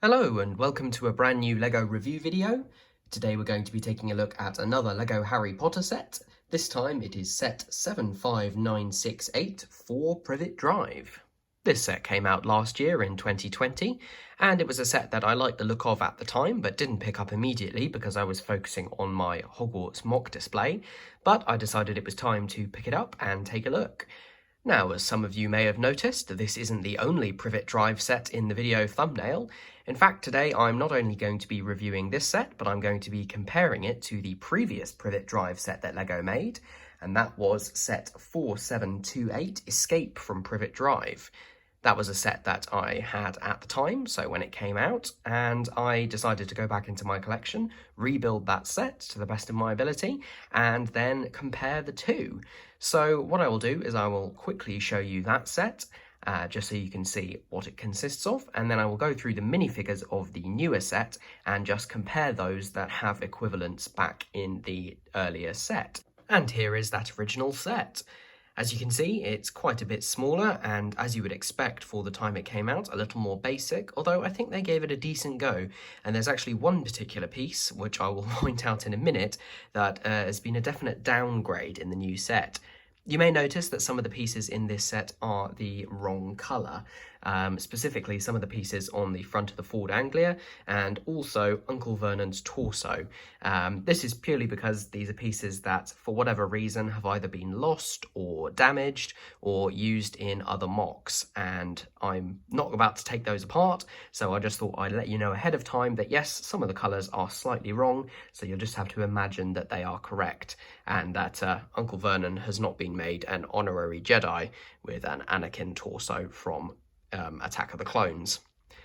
Hello and welcome to a brand new LEGO review video. Today we're going to be taking a look at another LEGO Harry Potter set. This time it is set 75968 for Privet Drive. This set came out last year in 2020 and it was a set that I liked the look of at the time but didn't pick up immediately because I was focusing on my Hogwarts MOC display, but I decided it was time to pick it up and take a look. Now, as some of you may have noticed, this isn't the only Privet Drive set in the video thumbnail. In fact, today I'm not only going to be reviewing this set, but I'm going to be comparing it to the previous Privet Drive set that LEGO made, and that was set 4728 Escape from Privet Drive. That was a set that I had at the time, so when it came out, and I decided to go back into my collection, rebuild that set to the best of my ability, and then compare the two. So what I will do is I will quickly show you that set, just so you can see what it consists of, and then I will go through the minifigures of the newer set and just compare those that have equivalents back in the earlier set. And here is that original set. As you can see, it's quite a bit smaller, and as you would expect for the time it came out, a little more basic, although I think they gave it a decent go. And there's actually one particular piece, which I will point out in a minute, that has been a definite downgrade in the new set. You may notice that some of the pieces in this set are the wrong colour, specifically some of the pieces on the front of the Ford Anglia and also Uncle Vernon's torso. This is purely because these are pieces that, for whatever reason, have either been lost or damaged or used in other MOCs, and I'm not about to take those apart, so I just thought I'd let you know ahead of time that yes, some of the colours are slightly wrong, so you'll just have to imagine that they are correct, and that Uncle Vernon has not been made an honorary Jedi with an Anakin torso from Attack of the Clones.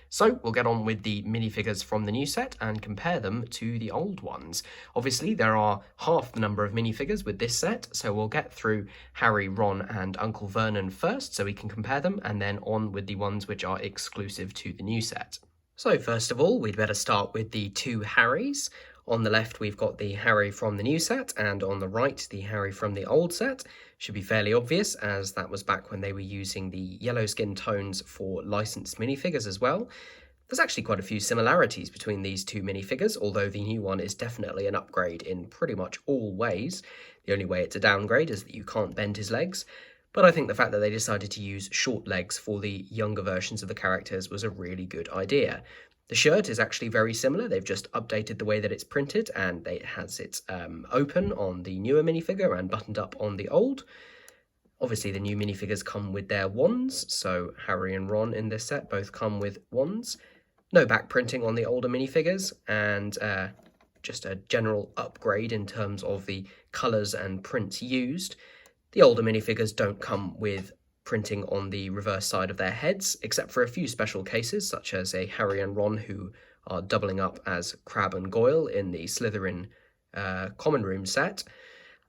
So we'll get on with the minifigures from the new set and compare them to the old ones. Obviously there are half the number of minifigures with this set, so we'll get through Harry, Ron and Uncle Vernon first so we can compare them, and then on with the ones which are exclusive to the new set. So first of all, we'd better start with the two Harrys. On the left, we've got the Harry from the new set, and on the right, the Harry from the old set. Should be fairly obvious, as that was back when they were using the yellow skin tones for licensed minifigures as well. There's actually quite a few similarities between these two minifigures, although the new one is definitely an upgrade in pretty much all ways. The only way it's a downgrade is that you can't bend his legs. But I think the fact that they decided to use short legs for the younger versions of the characters was a really good idea. The shirt is actually very similar. They've just updated the way that it's printed, and it has its open on the newer minifigure and buttoned up on the old. Obviously, the new minifigures come with their wands, so Harry and Ron in this set both come with wands. No back printing on the older minifigures, and just a general upgrade in terms of the colours and prints used. The older minifigures don't come with printing on the reverse side of their heads, except for a few special cases, such as a Harry and Ron who are doubling up as Crabbe and Goyle in the Slytherin Common Room set.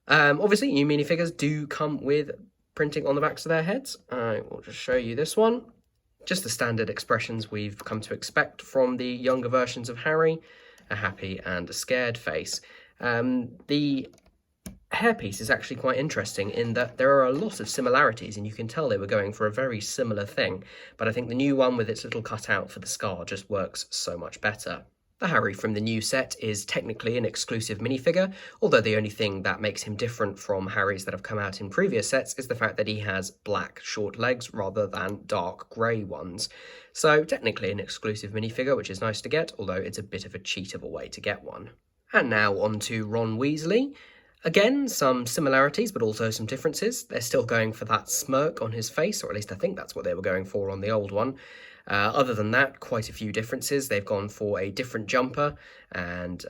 Obviously, new minifigures do come with printing on the backs of their heads. I will just show you this one. Just the standard expressions we've come to expect from the younger versions of Harry, a happy and a scared face. The hairpiece is actually quite interesting in that there are a lot of similarities, and you can tell they were going for a very similar thing, but I think the new one with its little cutout for the scar just works so much better. The Harry from the new set is technically an exclusive minifigure, although the only thing that makes him different from Harrys that have come out in previous sets is the fact that he has black short legs rather than dark grey ones. So technically an exclusive minifigure, which is nice to get, although it's a bit of a cheat of a way to get one. And now on to Ron Weasley. Again, some similarities, but also some differences. They're still going for that smirk on his face, or at least I think that's what they were going for on the old one. Other than that, quite a few differences. They've gone for a different jumper, and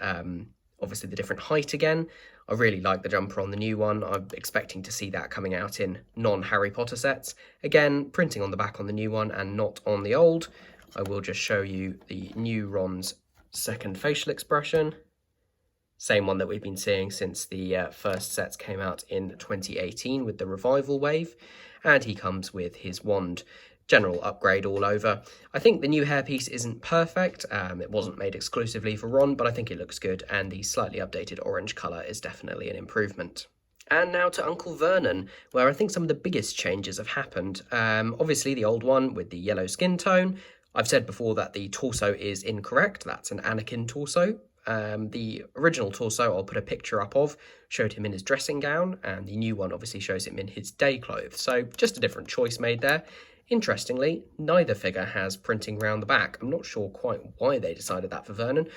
obviously the different height again. I really like the jumper on the new one. I'm expecting to see that coming out in non-Harry Potter sets. Again, printing on the back on the new one and not on the old. I will just show you the new Ron's second facial expression. Same one that we've been seeing since the first sets came out in 2018 with the revival wave, and he comes with his wand. General upgrade all over. I think the new hairpiece isn't perfect. It wasn't made exclusively for Ron, but I think it looks good, and the slightly updated orange colour is definitely an improvement. And now to Uncle Vernon, where I think some of the biggest changes have happened. Obviously the old one with the yellow skin tone, I've said before that the torso is incorrect. That's an Anakin torso. The original torso I'll put a picture up of showed him in his dressing gown, and the new one obviously shows him in his day clothes. So just a different choice made there. Interestingly, neither figure has printing round the back. I'm not sure quite why they decided that for Vernon.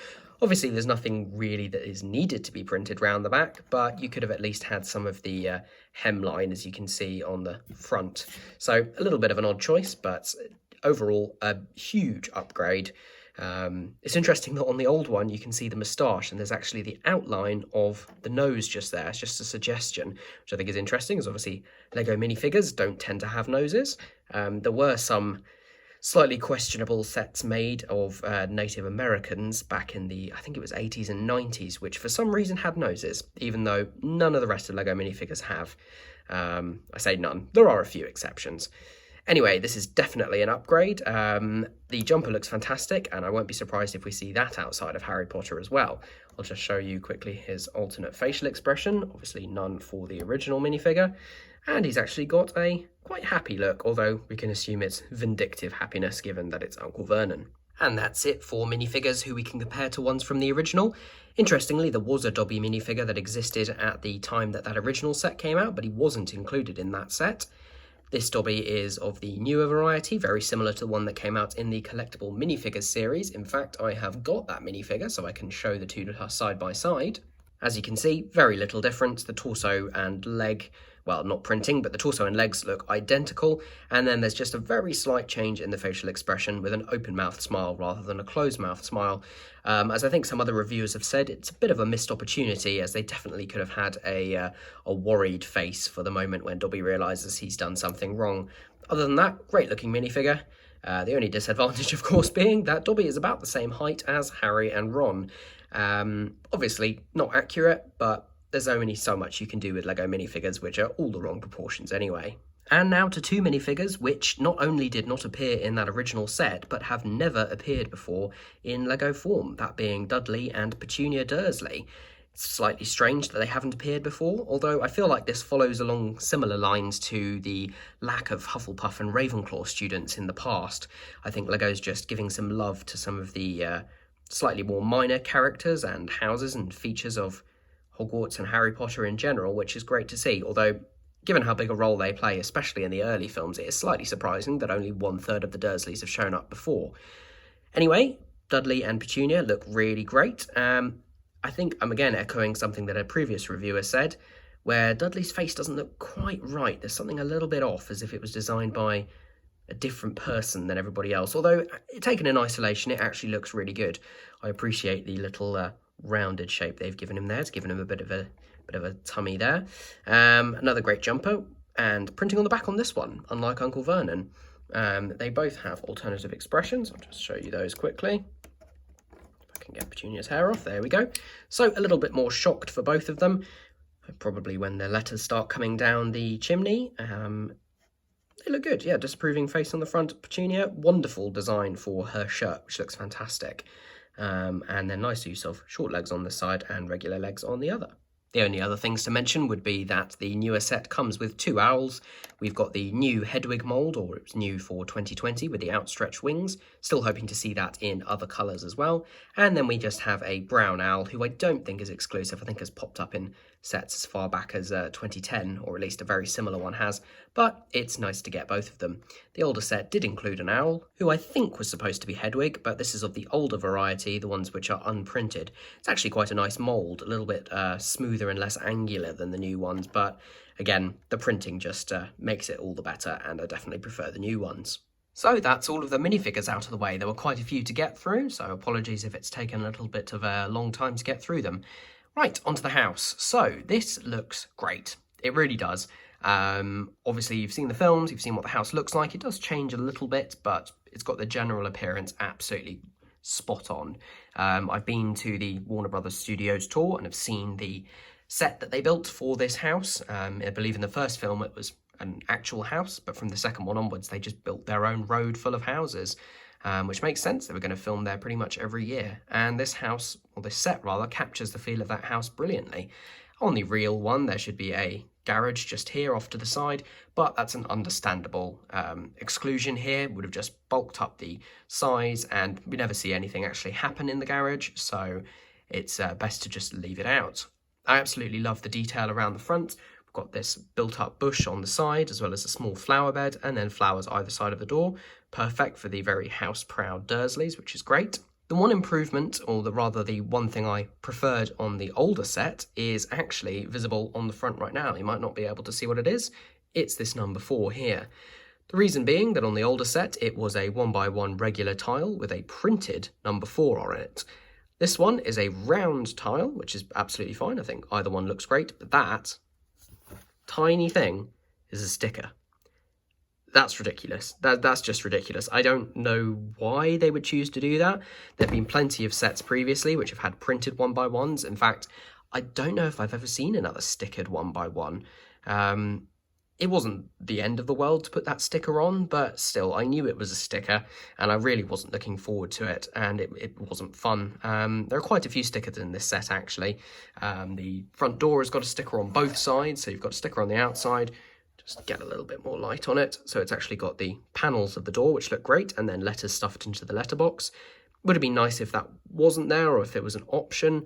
Obviously, there's nothing really that is needed to be printed round the back, but you could have at least had some of the hemline, as you can see on the front. So a little bit of an odd choice, but overall a huge upgrade. It's interesting that on the old one you can see the moustache and there's actually the outline of the nose just there. It's just a suggestion, which I think is interesting, as obviously Lego minifigures don't tend to have noses. There were some slightly questionable sets made of Native Americans back in the, I think it was 80s and 90s, which for some reason had noses, even though none of the rest of Lego minifigures have. I say none, there are a few exceptions. Anyway, this is definitely an upgrade. The jumper looks fantastic, and I won't be surprised if we see that outside of Harry Potter as well. I'll just show you quickly his alternate facial expression, obviously none for the original minifigure, and he's actually got a quite happy look, although we can assume it's vindictive happiness given that it's Uncle Vernon. And that's it for minifigures who we can compare to ones from the original. Interestingly, there was a Dobby minifigure that existed at the time that original set came out, but he wasn't included in that set. This Dobby is of the newer variety, very similar to the one that came out in the collectible minifigures series. In fact, I have got that minifigure, so I can show the two side by side. As you can see, very little difference. The torso and leg, well, not printing, but the torso and legs look identical. And then there's just a very slight change in the facial expression with an open-mouthed smile rather than a closed-mouthed smile. As I think some other reviewers have said, it's a bit of a missed opportunity, as they definitely could have had a worried face for the moment when Dobby realises he's done something wrong. Other than that, great-looking minifigure. The only disadvantage, of course, being that Dobby is about the same height as Harry and Ron. Obviously, not accurate, but there's only so much you can do with Lego minifigures, which are all the wrong proportions anyway. And now to two minifigures which not only did not appear in that original set, but have never appeared before in Lego form, that being Dudley and Petunia Dursley. It's slightly strange that they haven't appeared before, although I feel like this follows along similar lines to the lack of Hufflepuff and Ravenclaw students in the past. I think Lego's just giving some love to some of the slightly more minor characters and houses and features of Hogwarts and Harry Potter in general, which is great to see, although given how big a role they play, especially in the early films, it is slightly surprising that only 1/3 of the Dursleys have shown up before. Anyway, Dudley and Petunia look really great. I think I'm again echoing something that a previous reviewer said, where Dudley's face doesn't look quite right. There's something a little bit off, as if it was designed by a different person than everybody else. Although, taken in isolation, it actually looks really good. I appreciate the little rounded shape they've given him there. It's given him a bit of a tummy there. Another great jumper, and printing on the back on this one, unlike Uncle Vernon. They both have alternative expressions. I'll just show you those quickly. If I can get Petunia's hair off, there we go. So a little bit more shocked for both of them, probably when their letters start coming down the chimney. They look good, yeah, disapproving face on the front. Petunia, wonderful design for her shirt, which looks fantastic. And then nice use of short legs on this side and regular legs on the other. The only other things to mention would be that the newer set comes with two owls. We've got the new Hedwig mould, or it's new for 2020 with the outstretched wings. Still hoping to see that in other colours as well. And then we just have a brown owl, who I don't think is exclusive. I think has popped up in sets as far back as 2010, or at least a very similar one has. But it's nice to get both of them. The older set did include an owl, who I think was supposed to be Hedwig, but this is of the older variety, the ones which are unprinted. It's actually quite a nice mould, a little bit smoother and less angular than the new ones, but again, the printing just makes it all the better, and I definitely prefer the new ones. So that's all of the minifigures out of the way. There were quite a few to get through, so apologies if it's taken a little bit of a long time to get through them. Right, onto the house. So this looks great. It really does. Obviously you've seen the films, you've seen what the house looks like. It does change a little bit, but it's got the general appearance absolutely spot on. I've been to the Warner Brothers Studios tour and have seen the set that they built for this house. I believe in the first film it was an actual house, but from the second one onwards they just built their own road full of houses, which makes sense. They were going to film there pretty much every year, and this house, or this set rather, captures the feel of that house brilliantly. On the real one there should be a garage just here off to the side, but that's an understandable exclusion here. Would have just bulked up the size and we never see anything actually happen in the garage, so it's best to just leave it out. I absolutely love the detail around the front. We've got this built up bush on the side as well as a small flower bed and then flowers either side of the door. Perfect for the very house proud Dursleys, which is great. The one improvement, or rather the one thing I preferred on the older set, is actually visible on the front right now. You might not be able to see what it is. It's this number 4 here. The reason being that on the older set, it was a 1x1 regular tile with a printed number 4 on it. This one is a round tile, which is absolutely fine. I think either one looks great, but that tiny thing is a sticker. That's ridiculous. That's just ridiculous. I don't know why they would choose to do that. There have been plenty of sets previously which have had printed 1x1s. In fact, I don't know if I've ever seen another stickered 1x1. It wasn't the end of the world to put that sticker on, but still, I knew it was a sticker, and I really wasn't looking forward to it, and it wasn't fun. There are quite a few stickers in this set, actually. The front door has got a sticker on both sides, so you've got a sticker on the outside. Just get a little bit more light on it. So it's actually got the panels of the door, which look great, and then letters stuffed into the letterbox. Would have been nice if that wasn't there, or if it was an option,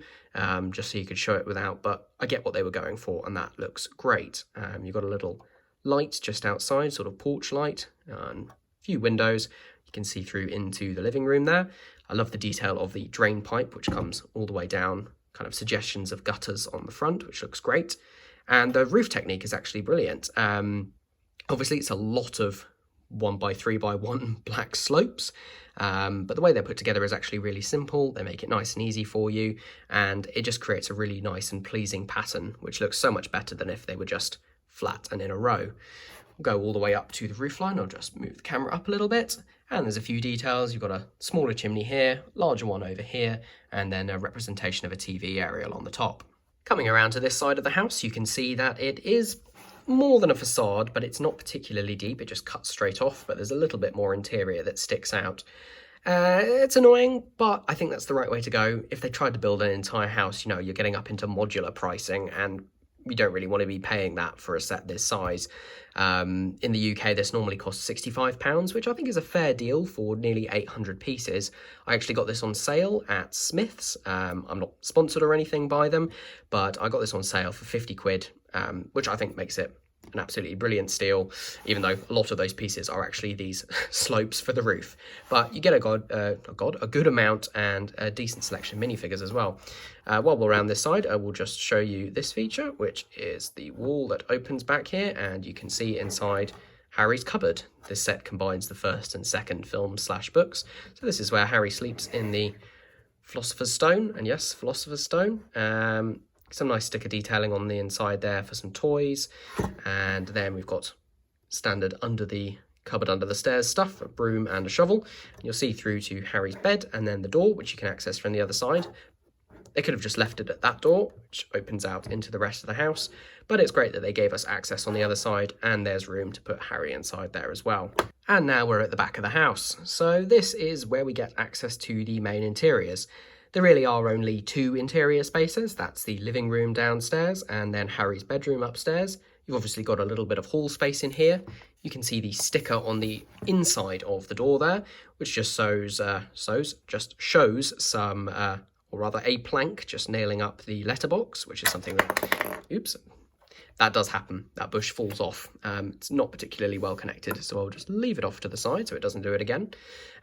just so you could show it without, but I get what they were going for, and that looks great. You've got a little light just outside, sort of porch light, and a few windows. You can see through into the living room there. I love the detail of the drain pipe, which comes all the way down, kind of suggestions of gutters on the front, which looks great. And the roof technique is actually brilliant. Obviously, it's a lot of 1x3x1 black slopes, but the way they're put together is actually really simple. They make it nice and easy for you, and it just creates a really nice and pleasing pattern, which looks so much better than if they were just flat and in a row. We'll go all the way up to the roofline. I'll just move the camera up a little bit, and there's a few details. You've got a smaller chimney here, larger one over here, and then a representation of a TV aerial on the top. Coming around to this side of the house, you can see that it is more than a facade, but it's not particularly deep. It just cuts straight off, but there's a little bit more interior that sticks out. It's annoying, but I think that's the right way to go. If they tried to build an entire house, you know, you're getting up into modular pricing, and you don't really want to be paying that for a set this size. In the UK, this normally costs £65, which I think is a fair deal for nearly 800 pieces. I actually got this on sale at Smith's. I'm not sponsored or anything by them, but I got this on sale for 50 quid, which I think makes it an absolutely brilliant steal, even though a lot of those pieces are actually these slopes for the roof. But you get a good amount and a decent selection of minifigures as well. While we're around this side, I will just show you this feature, which is the wall that opens back here, and you can see inside Harry's cupboard. This set combines the first and second films/books. So this is where Harry sleeps in the Philosopher's Stone, and yes, Philosopher's Stone. Some nice sticker detailing on the inside there for some toys, and then we've got standard under the cupboard under the stairs stuff, a broom and a shovel. And you'll see through to Harry's bed, and then the door, which you can access from the other side. They could have just left it at that door, which opens out into the rest of the house, but it's great that they gave us access on the other side, and there's room to put Harry inside there as well. And now we're at the back of the house. So this is where we get access to the main interiors. There really are only 2 interior spaces. That's the living room downstairs and then Harry's bedroom upstairs. You've obviously got a little bit of hall space in here. You can see the sticker on the inside of the door there, which just shows some, or rather a plank just nailing up the letterbox, which is something that, oops, that does happen. That bush falls off. It's not particularly well connected, so I'll just leave it off to the side so it doesn't do it again.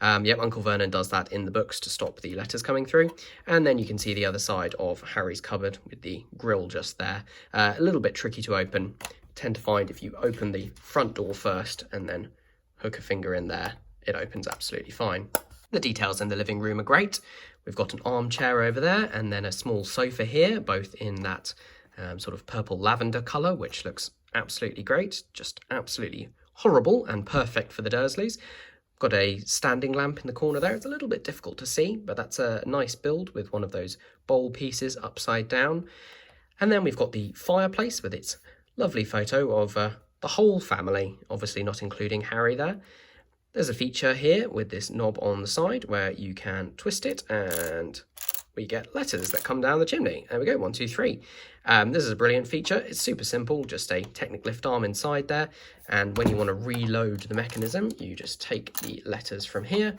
Yep, Uncle Vernon does that in the books to stop the letters coming through. And then you can see the other side of Harry's cupboard with the grill just there. A little bit tricky to open. Tend to find if you open the front door first and then hook a finger in there, it opens absolutely fine. The details in the living room are great. We've got an armchair over there and then a small sofa here, both in that sort of purple lavender colour, which looks absolutely great, just absolutely horrible and perfect for the Dursleys. Got a standing lamp in the corner there. It's a little bit difficult to see, but that's a nice build with one of those bowl pieces upside down. And then we've got the fireplace with its lovely photo of the whole family, obviously not including Harry there. There's a feature here with this knob on the side where you can twist it and we get letters that come down the chimney. There we go, 1, 2, 3. This is a brilliant feature. It's super simple, just a Technic lift arm inside there. And when you want to reload the mechanism, you just take the letters from here,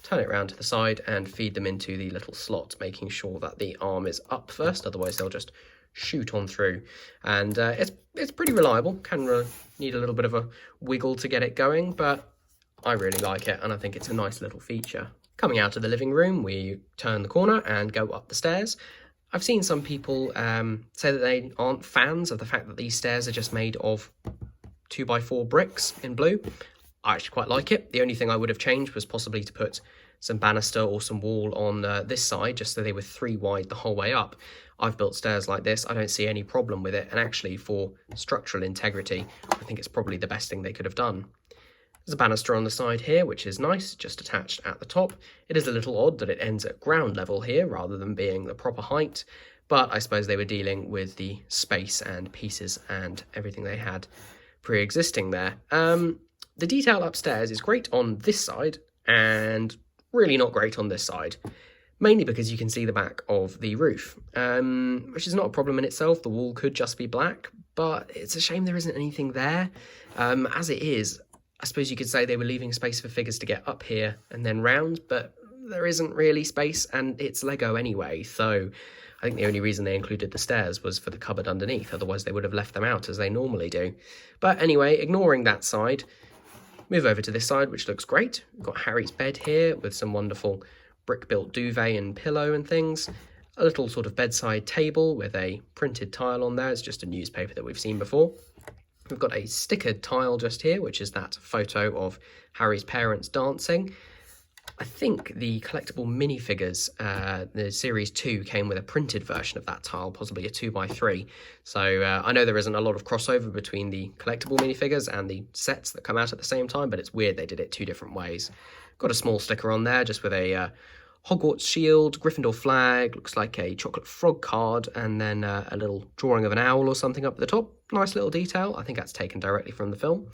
turn it around to the side and feed them into the little slot, making sure that the arm is up first, otherwise they'll just shoot on through. And it's pretty reliable, can need a little bit of a wiggle to get it going, but I really like it and I think it's a nice little feature. Coming out of the living room, we turn the corner and go up the stairs. I've seen some people say that they aren't fans of the fact that these stairs are just made of 2x4 bricks in blue. I actually quite like it. The only thing I would have changed was possibly to put some banister or some wall on this side, just so they were 3 wide the whole way up. I've built stairs like this. I don't see any problem with it. And actually, for structural integrity, I think it's probably the best thing they could have done. There's a banister on the side here, which is nice, just attached at the top. It is a little odd that it ends at ground level here, rather than being the proper height. But I suppose they were dealing with the space and pieces and everything they had pre-existing there. The detail upstairs is great on this side and really not great on this side, mainly because you can see the back of the roof, which is not a problem in itself. The wall could just be black, but it's a shame there isn't anything there. As it is, I suppose you could say they were leaving space for figures to get up here and then round, but there isn't really space and it's Lego anyway, so I think the only reason they included the stairs was for the cupboard underneath, otherwise they would have left them out as they normally do. But anyway, ignoring that side, move over to this side, which looks great. We've got Harry's bed here with some wonderful brick-built duvet and pillow and things. A little sort of bedside table with a printed tile on there. It's just a newspaper that we've seen before. We've got a stickered tile just here, which is that photo of Harry's parents dancing. I think the collectible minifigures, the Series 2, came with a printed version of that tile, possibly a 2x3. So I know there isn't a lot of crossover between the collectible minifigures and the sets that come out at the same time, but it's weird they did it 2 different ways. Got a small sticker on there just with a Hogwarts shield, Gryffindor flag, looks like a chocolate frog card, and then a little drawing of an owl or something up at the top. Nice little detail. I think that's taken directly from the film.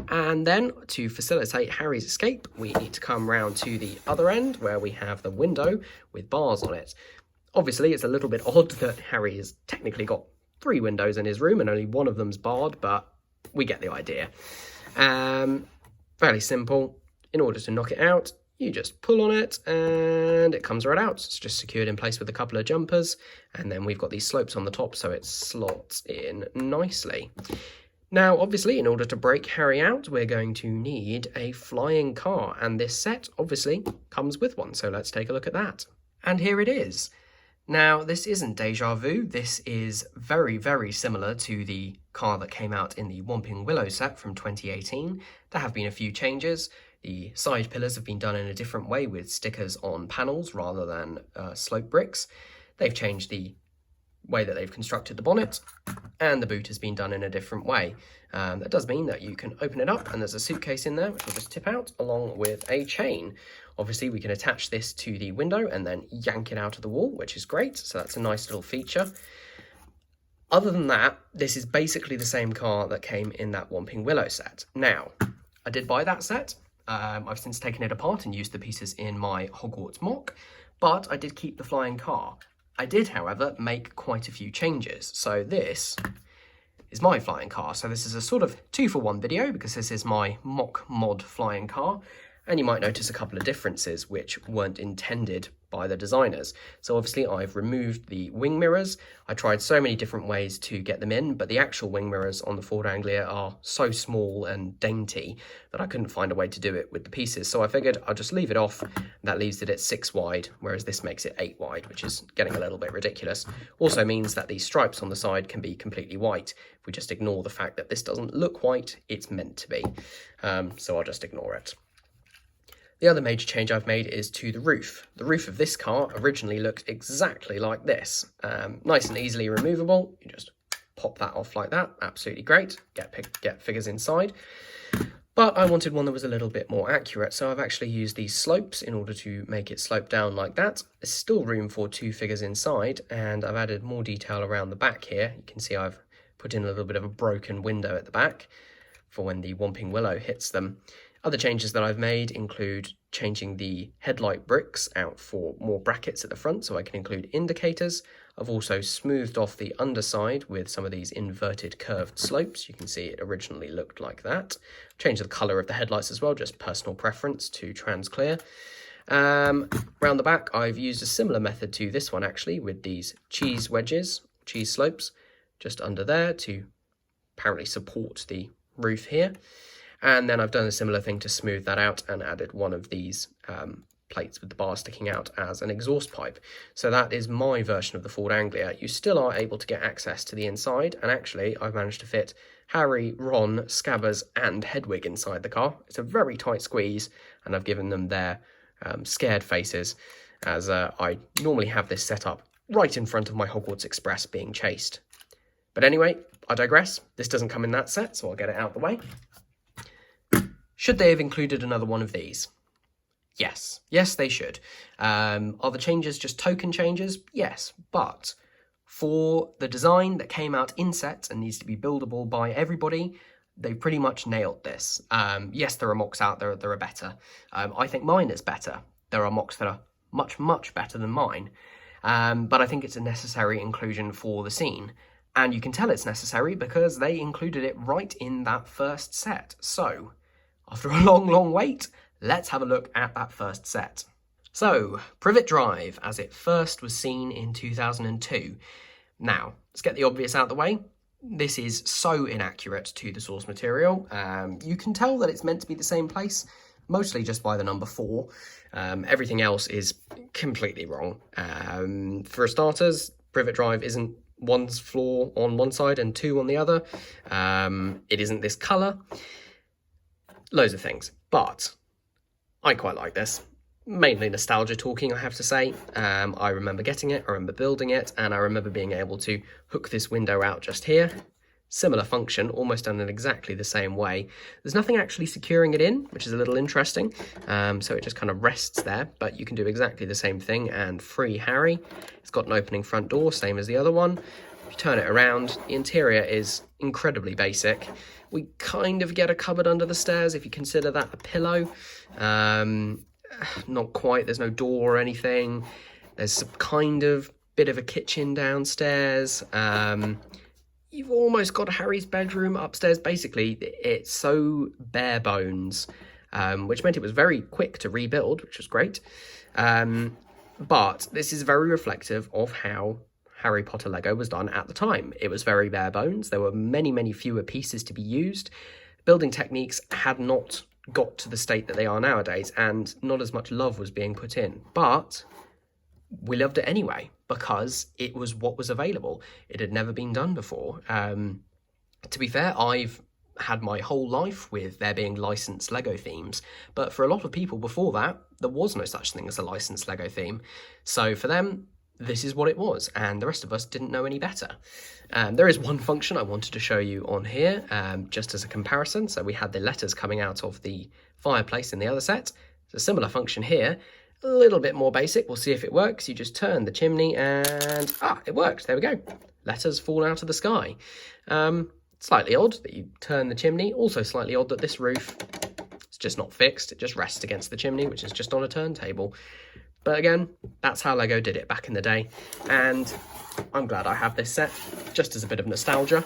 And then to facilitate Harry's escape, we need to come round to the other end where we have the window with bars on it. Obviously, it's a little bit odd that Harry has technically got 3 windows in his room and only one of them's barred, but we get the idea. Fairly simple. In order to knock it out, you just pull on it and it comes right out. It's just secured in place with a couple of jumpers, and then we've got these slopes on the top so it slots in nicely. Now obviously, in order to break Harry out, we're going to need a flying car, and this set obviously comes with one, so let's take a look at that. And here it is. Now this isn't deja vu, this is very, very similar to the car that came out in the Whomping Willow set from 2018. There have been a few changes. The side pillars have been done in a different way with stickers on panels rather than slope bricks. They've changed the way that they've constructed the bonnet, and the boot has been done in a different way. That does mean that you can open it up and there's a suitcase in there which will just tip out along with a chain. Obviously we can attach this to the window and then yank it out of the wall, which is great, so that's a nice little feature. Other than that, this is basically the same car that came in that Whomping Willow set. Now, I did buy that set. I've since taken it apart and used the pieces in my Hogwarts MOC, but I did keep the flying car. I did, however, make quite a few changes. So this is my flying car. So this is a sort of 2-for-1 video because this is my MOC mod flying car. And you might notice a couple of differences which weren't intended by the designers. So obviously I've removed the wing mirrors. I tried so many different ways to get them in, but the actual wing mirrors on the Ford Anglia are so small and dainty that I couldn't find a way to do it with the pieces. So I figured I'll just leave it off. That leaves it at 6 wide, whereas this makes it 8 wide, which is getting a little bit ridiculous. Also means that these stripes on the side can be completely white. If we just ignore the fact that this doesn't look white, it's meant to be. So I'll just ignore it. The other major change I've made is to the roof. The roof of this car originally looked exactly like this. Nice and easily removable. You just pop that off like that. Absolutely great. Get figures inside. But I wanted one that was a little bit more accurate, so I've actually used these slopes in order to make it slope down like that. There's still room for 2 figures inside, and I've added more detail around the back here. You can see I've put in a little bit of a broken window at the back for when the Whomping Willow hits them. Other changes that I've made include changing the headlight bricks out for more brackets at the front so I can include indicators. I've also smoothed off the underside with some of these inverted curved slopes. You can see it originally looked like that. Changed the colour of the headlights as well, just personal preference to trans clear. Round the back, I've used a similar method to this one actually, with these cheese wedges, cheese slopes, just under there to apparently support the roof here. And then I've done a similar thing to smooth that out and added one of these plates with the bar sticking out as an exhaust pipe. So that is my version of the Ford Anglia. You still are able to get access to the inside, and actually I've managed to fit Harry, Ron, Scabbers and Hedwig inside the car. It's a very tight squeeze, and I've given them their scared faces, as I normally have this set up right in front of my Hogwarts Express being chased. But anyway, I digress. This doesn't come in that set, so I'll get it out the way. Should they have included another one of these? Yes. Yes, they should. Are the changes just token changes? Yes. But for the design that came out in set and needs to be buildable by everybody, they pretty much nailed this. Yes, there are MOCs out there that are better. I think mine is better. There are MOCs that are much, much better than mine. But I think it's a necessary inclusion for the scene. And you can tell it's necessary because they included it right in that first set. So, after a long, long wait, let's have a look at that first set. So, Privet Drive, as it first was seen in 2002. Now, let's get the obvious out of the way. This is so inaccurate to the source material. You can tell that it's meant to be the same place, mostly just by the number 4. Everything else is completely wrong. For starters, Privet Drive isn't one floor on one side and 2 on the other. It isn't this colour. Loads of things, but I quite like this. Mainly nostalgia talking, I have to say. I remember getting it, I remember building it, and I remember being able to hook this window out just here. Similar function, almost done in exactly the same way. There's nothing actually securing it in, which is a little interesting. So it just kind of rests there, but you can do exactly the same thing and free Harry. It's got an opening front door, same as the other one. If you turn it around, the interior is incredibly basic. We kind of get a cupboard under the stairs, if you consider that a pillow. Not quite, there's no door or anything. There's some kind of bit of a kitchen downstairs. You've almost got Harry's bedroom upstairs. Basically, it's so bare bones, which meant it was very quick to rebuild, which was great. But this is very reflective of how Harry Potter Lego was done at the time. It was very bare bones. There were many, many fewer pieces to be used. Building techniques had not got to the state that they are nowadays, and not as much love was being put in. But we loved it anyway, because it was what was available. It had never been done before. To be fair, I've had my whole life with there being licensed Lego themes, but for a lot of people before that, there was no such thing as a licensed Lego theme. So for them, this is what it was, and the rest of us didn't know any better. There is one function I wanted to show you on here, just as a comparison. So we had the letters coming out of the fireplace in the other set. It's a similar function here, a little bit more basic. We'll see if it works. You just turn the chimney and, it worked. There we go. Letters fall out of the sky. Slightly odd that you turn the chimney. Also slightly odd that this roof is just not fixed. It just rests against the chimney, which is just on a turntable. But again, that's how Lego did it back in the day, and I'm glad I have this set, just as a bit of nostalgia.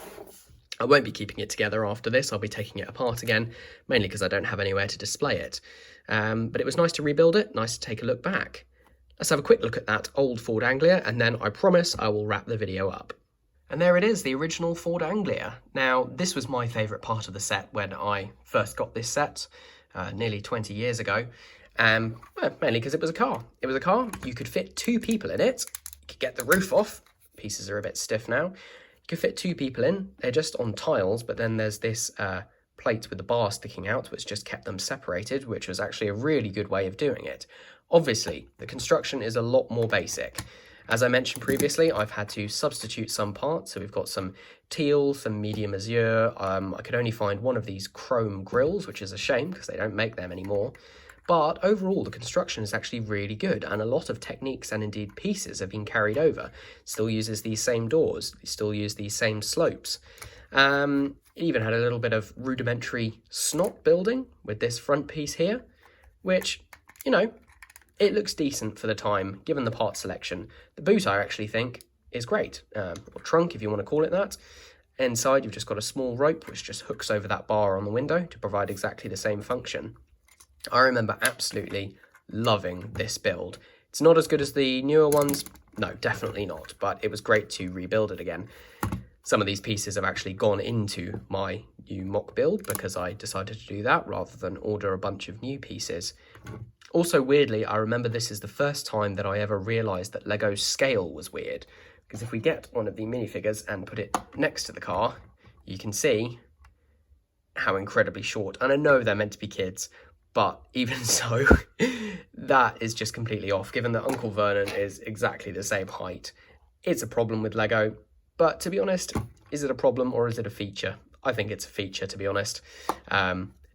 I won't be keeping it together after this. I'll be taking it apart again, mainly because I don't have anywhere to display it. But it was nice to rebuild it, nice to take a look back. Let's have a quick look at that old Ford Anglia, and then I promise I will wrap the video up. And there it is, the original Ford Anglia. Now, this was my favourite part of the set when I first got this set, nearly 20 years ago. Well, mainly because it was a car. It was a car, you could fit 2 people in it. You could get the roof off. Pieces are a bit stiff now. You could fit 2 people in. They're just on tiles, but then there's this plate with the bar sticking out, which just kept them separated, which was actually a really good way of doing it. Obviously, the construction is a lot more basic. As I mentioned previously, I've had to substitute some parts. So we've got some teal, some medium azure. I could only find one of these chrome grills, which is a shame because they don't make them anymore. But overall, the construction is actually really good, and a lot of techniques and indeed pieces have been carried over. It still uses these same doors, it still use these same slopes. It even had a little bit of rudimentary snot building with this front piece here, which, you know, it looks decent for the time, given the part selection. The boot, I actually think, is great, or trunk if you want to call it that. Inside, you've just got a small rope which just hooks over that bar on the window to provide exactly the same function. I remember absolutely loving this build. It's not as good as the newer ones, no, definitely not, but it was great to rebuild it again. Some of these pieces have actually gone into my new MOC build because I decided to do that rather than order a bunch of new pieces. Also, weirdly, I remember this is the first time that I ever realised that Lego's scale was weird. Because if we get one of the minifigures and put it next to the car, you can see how incredibly short. And I know they're meant to be kids, but even so, that is just completely off, given that Uncle Vernon is exactly the same height. It's a problem with Lego, but to be honest, is it a problem or is it a feature? I think it's a feature, to be honest.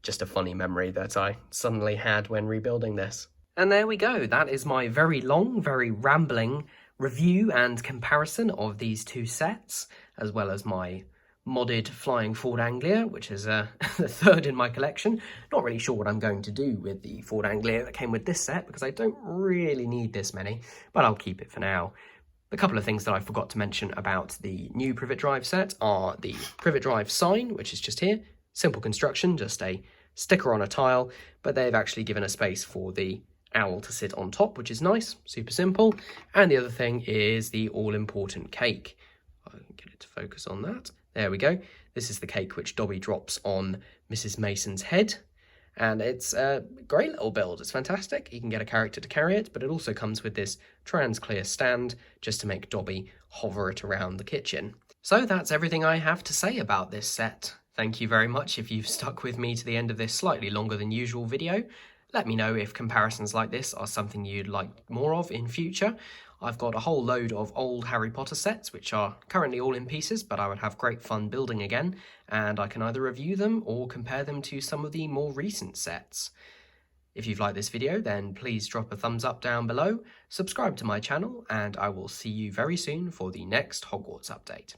Just a funny memory that I suddenly had when rebuilding this. And there we go. That is my very long, very rambling review and comparison of these two sets, as well as my modded flying Ford Anglia, which is the third in my collection. Not really sure what I'm going to do with the Ford Anglia that came with this set, because I don't really need this many, but I'll keep it for now. A couple of things that I forgot to mention about the new Privet Drive set are the Privet Drive sign, which is just here. Simple construction, just a sticker on a tile, but they've actually given a space for the owl to sit on top, which is nice, super simple. And the other thing is the all-important cake. I can get it to focus on that. There we go. This is the cake which Dobby drops on Mrs. Mason's head. And it's a great little build. It's fantastic. You can get a character to carry it, but it also comes with this trans clear stand just to make Dobby hover it around the kitchen. So that's everything I have to say about this set. Thank you very much if you've stuck with me to the end of this slightly longer than usual video. Let me know if comparisons like this are something you'd like more of in future. I've got a whole load of old Harry Potter sets, which are currently all in pieces, but I would have great fun building again, and I can either review them or compare them to some of the more recent sets. If you've liked this video, then please drop a thumbs up down below, subscribe to my channel, and I will see you very soon for the next Hogwarts update.